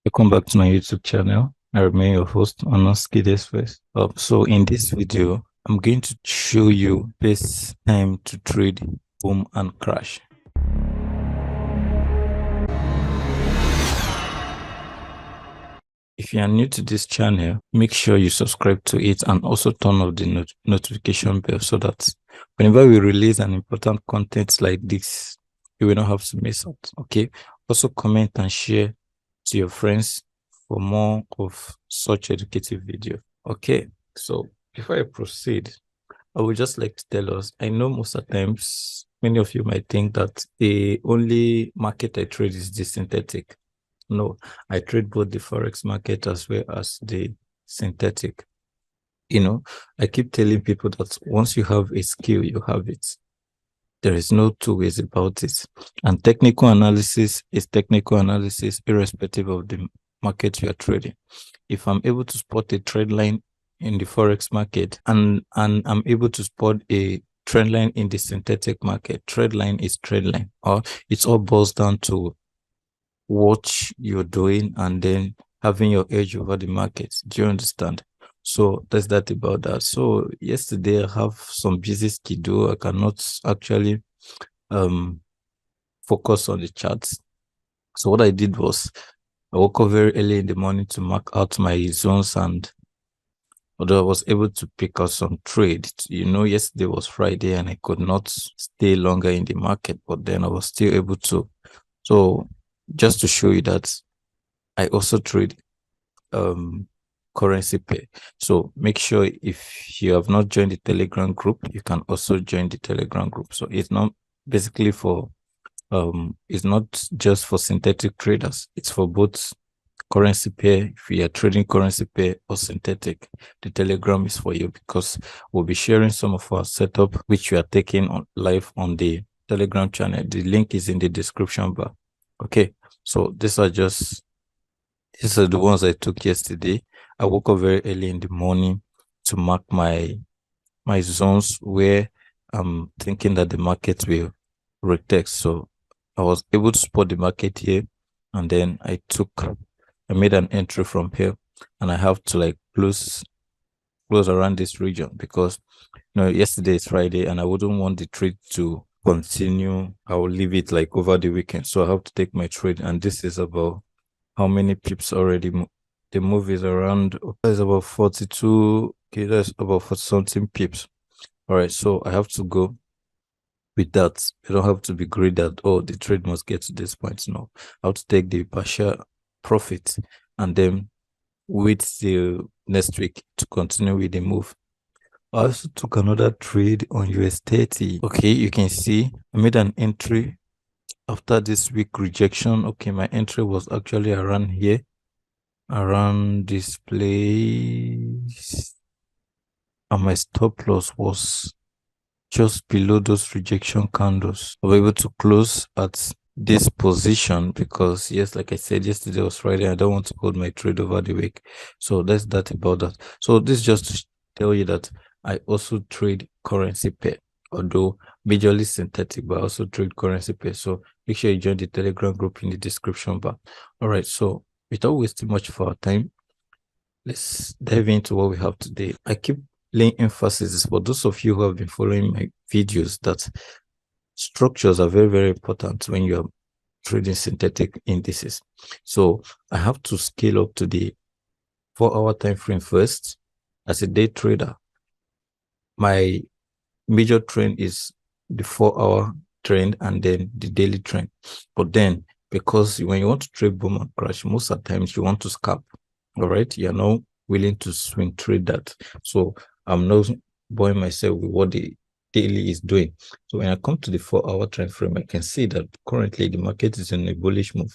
Welcome back to my YouTube channel. I remain your host, Onoski Desfes. So in this video, I'm going to show you best time to trade boom and crash. If you are new to this channel, make sure you subscribe to it and also turn off the notification bell so that whenever we release an important content like this, you will not have to miss out. Okay. Also comment and share to your friends for more of such educative video. Okay. So before I proceed, I would just like to tell us, I know most of the times, many of you might think that the only market I trade is the synthetic. No, I trade both the forex market as well as the synthetic. I keep telling people that once you have a skill, you have it. There is no two ways about it. And technical analysis is technical analysis irrespective of the market you are trading. If I'm able to spot a trend line in the forex market and I'm able to spot a trend line in the synthetic market, trend line is trend line. Or it all boils down to what you're doing and then having your edge over the market. Do you understand? So that's that about that. So yesterday I have some busy schedule. I cannot actually focus on the charts. So what I did was I woke up very early in the morning to mark out my zones, and although I was able to pick out some trades, yesterday was Friday and I could not stay longer in the market, but then I was still able to. So just to show you that I also trade currency pair. So make sure if you have not joined the Telegram group, you can also join the Telegram group. So it's not basically for it's not just for synthetic traders, it's for both currency pair. If you are trading currency pair or synthetic, the Telegram is for you, because we'll be sharing some of our setup which we are taking on live on the Telegram channel. The link is in the description bar. Okay, so these are the ones I took yesterday. I woke up very early in the morning to mark my zones where I'm thinking that the market will retest. So I was able to spot the market here, and then I made an entry from here, and I have to close around this region because yesterday is Friday and I wouldn't want the trade to continue. I will leave it over the weekend, so I have to take my trade. And this is about how many pips already. The move is around, that's about 42. Okay, that's about 40 something pips. All right, so I have to go with that. You don't have to be greedy that, oh, the trade must get to this point. No, I have to take the partial profit and then wait till next week to continue with the move. I also took another trade on US30. Okay, you can see I made an entry after this week rejection. Okay, my entry was actually around here, around this place, and my stop loss was just below those rejection candles. I was able to close at this position because, yes, like I said, yesterday was Friday. I don't want to hold my trade over the week. So that's that about that. So this is just to tell you that I also trade currency pair, although majorly synthetic, but I also trade currency pair. So make sure you join the Telegram group in the description bar. All right, so without wasting much of our time, let's dive into what we have today. I keep laying emphasis for those of you who have been following my videos that structures are very, very important when you are trading synthetic indices. So I have to scale up to the 4-hour time frame first. As a day trader, my major trend is the 4-hour trend and then the daily trend. But then, because when you want to trade boom and crash, most of the times you want to scalp. All right, you're not willing to swing trade that. So I'm not boring myself with what the daily is doing. So when I come to the 4-hour time frame, I can see that currently the market is in a bullish move.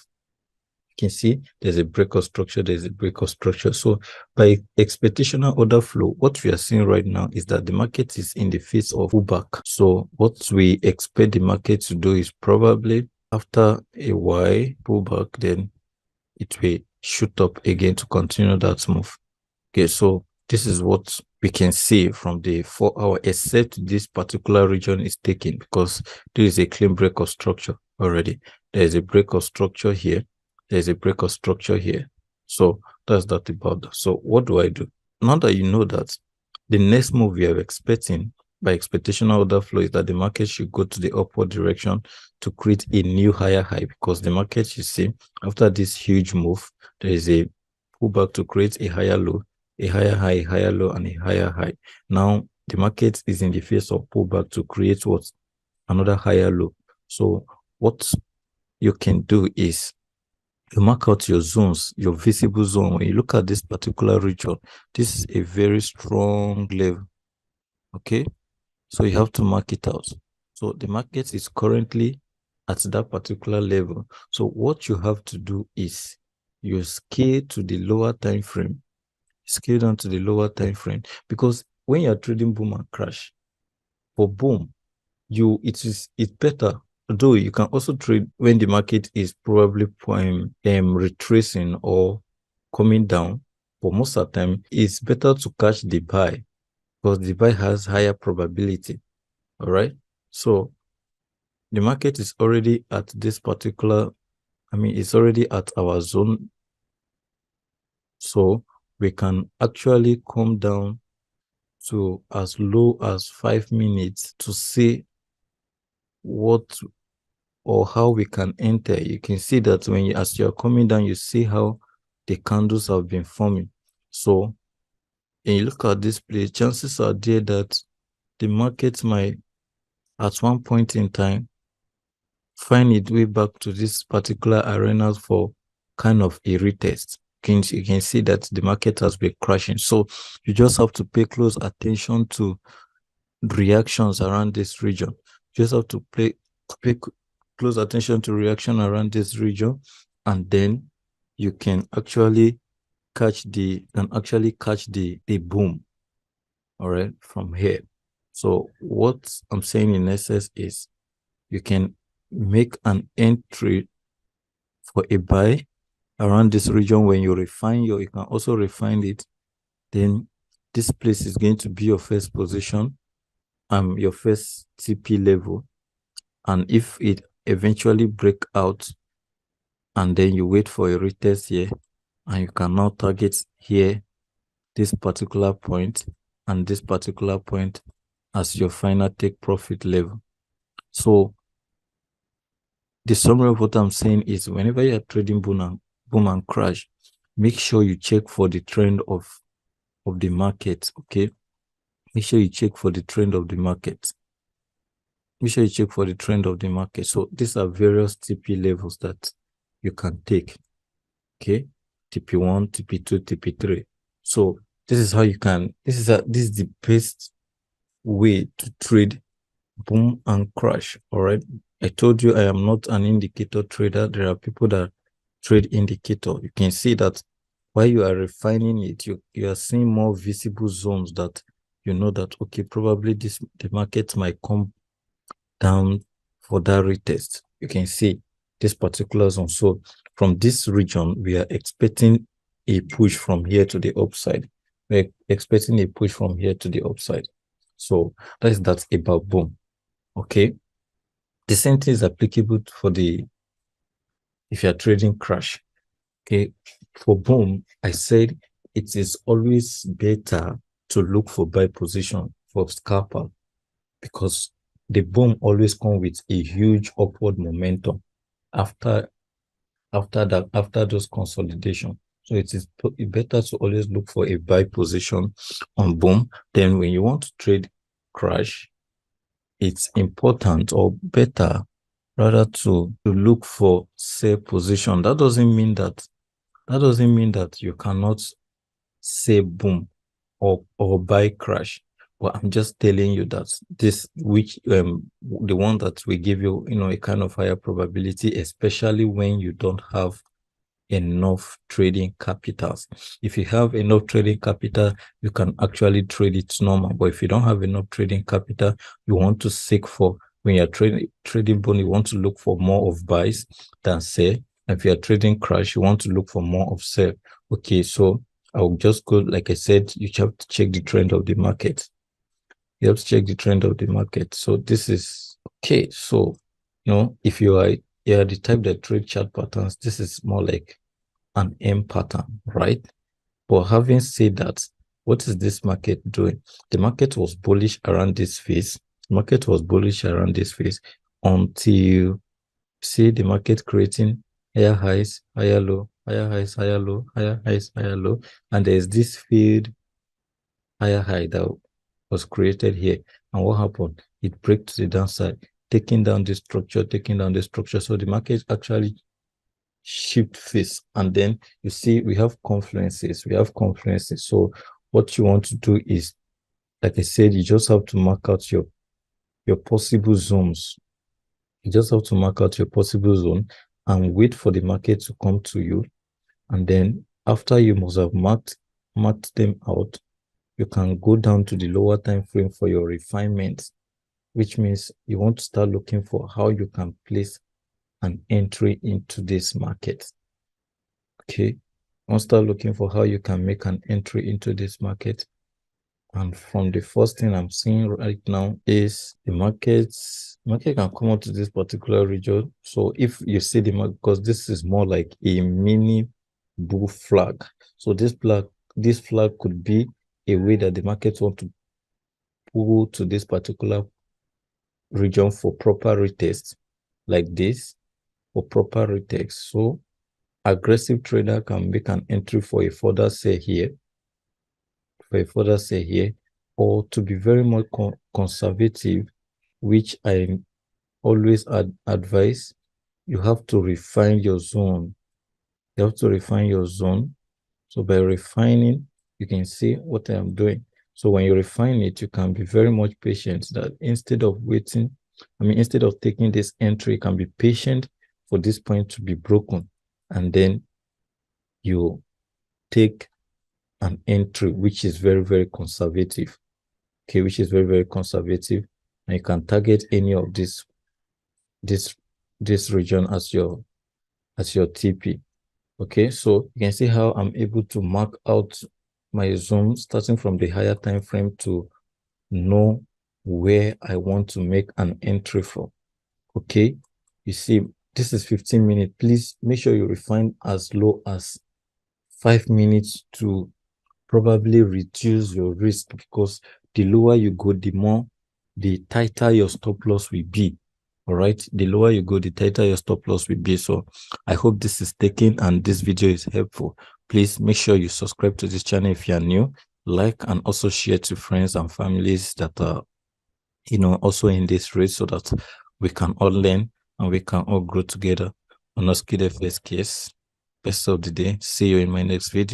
You can see there's a break of structure, there's a break of structure. So by expectational order flow, what we are seeing right now is that the market is in the phase of pullback. So what we expect the market to do is probably after a while pullback, then it will shoot up again to continue that move. Okay, so this is what we can see from the 4-hour, except this particular region is taken, because there is a clean break of structure already. There is a break of structure here. There is a break of structure here. So that's that about that. So what do I do? Now that you know that the next move we are expecting by expectational order flow is that the market should go to the upward direction to create a new higher high, because the market, you see, after this huge move, there is a pullback to create a higher low, a higher high, higher low, and a higher high. Now the market is in the phase of pullback to create what? Another higher low. So what you can do is you mark out your zones, your visible zone. When you look at this particular region, this is a very strong level. Okay, so you have to mark it out. So the market is currently at that particular level. So what you have to do is you scale to the lower time frame, scale down to the lower time frame, because when you're trading boom and crash, for boom, it's better. Though you can also trade when the market is probably retracing or coming down, but most of the time it's better to catch the buy, because the buy has higher probability. All right. So the market is already at this particular, it's already at our zone. So we can actually come down to as low as 5 minutes to see what or how we can enter. You can see that when you, as you're coming down, you see how the candles have been forming. So when you look at this place, chances are there that the market might, at one point in time, find its way back to this particular arena for kind of a retest. You can see that the market has been crashing. So you just have to pay close attention to reactions around this region. You just have to pay close attention to reaction around this region, and then you can actually catch the boom, all right, from here. So what I'm saying in essence is you can make an entry for a buy around this region. When you you can also refine it, then this place is going to be your first position, your first TP level. And if it eventually break out, and then you wait for a retest here, and you can now target here, this particular point and this particular point as your final take profit level. So the summary of what I'm saying is, whenever you're trading boom and crash, make sure you check for the trend of the market. Okay, make sure you check for the trend of the market. Make sure you check for the trend of the market. So these are various TP levels that you can take. Okay, TP1, TP2, TP3. So this is how you can. This is the best way to trade boom and crash. All right. I told you I am not an indicator trader. There are people that trade indicator. You can see that while you are refining it, you are seeing more visible zones that you know that, okay, probably the market might come down for that retest. You can see this particular zone. So from this region, we are expecting a push from here to the upside. We're expecting a push from here to the upside. So that's about boom. Okay. The same thing is applicable for if you're trading crash. Okay. For boom, I said it is always better to look for buy position for scalper, because the boom always comes with a huge upward momentum after those consolidation. So it is better to always look for a buy position on boom. Then when you want to trade crash, it's important or better rather to look for sell position. That doesn't mean that you cannot say boom or buy crash. But I'm just telling you that the one that will give you, a kind of higher probability, especially when you don't have enough trading capitals. If you have enough trading capital, you can actually trade it normal. But if you don't have enough trading capital, you want to seek for, when you're trading bone, you want to look for more of buys than sell. If you're trading crash, you want to look for more of sell. Okay, so I'll just go, like I said, you have to check the trend of the market. You have to check the trend of the market. So this is okay. So, if you are the type that trade chart patterns, this is more like an M pattern, right? But having said that, what is this market doing? The market was bullish around this phase. The market was bullish around this phase until see the market creating higher highs, higher low, higher highs, higher low, higher highs, higher low. And there's this field higher high that was created here. And what happened? It broke to the downside, taking down the structure, taking down the structure. So the market actually shift face. And then you see we have confluences. We have confluences. So what you want to do is, like I said, you just have to mark out your possible zones. You just have to mark out your possible zone and wait for the market to come to you. And then after you must have marked them out, you can go down to the lower time frame for your refinement, which means you want to start looking for how you can place an entry into this market. Okay. You want to start looking for how you can make an entry into this market. And from the first thing I'm seeing right now is the market can come up to this particular region. So if you see the market, because this is more like a mini bull flag. So this flag could be a way that the market want to pull to this particular region for proper retest, like this, for proper retest. So aggressive trader can make an entry for a further sell here, or to be very much conservative, which I always advise, you have to refine your zone. You have to refine your zone. So by refining, you can see what I am doing. So when you refine it, you can be very much patient, that instead of taking this entry, you can be patient for this point to be broken. And then you take an entry, which is very, very conservative. Okay, which is very, very conservative. And you can target any of this region as your TP. Okay, so you can see how I'm able to mark out my zone starting from the higher time frame to know where I want to make an entry from. Okay, you see, this is 15 minutes. Please make sure you refine as low as 5 minutes to probably reduce your risk, because the lower you go, the tighter your stop loss will be. All right, the lower you go, the tighter your stop loss will be. So I hope this is taken and this video is helpful. Please make sure you subscribe to this channel if you are new, like, and also share to friends and families that are also in this race, so that we can all learn and we can all grow together. On Skilled FS Case. Best of the day. See you in my next video.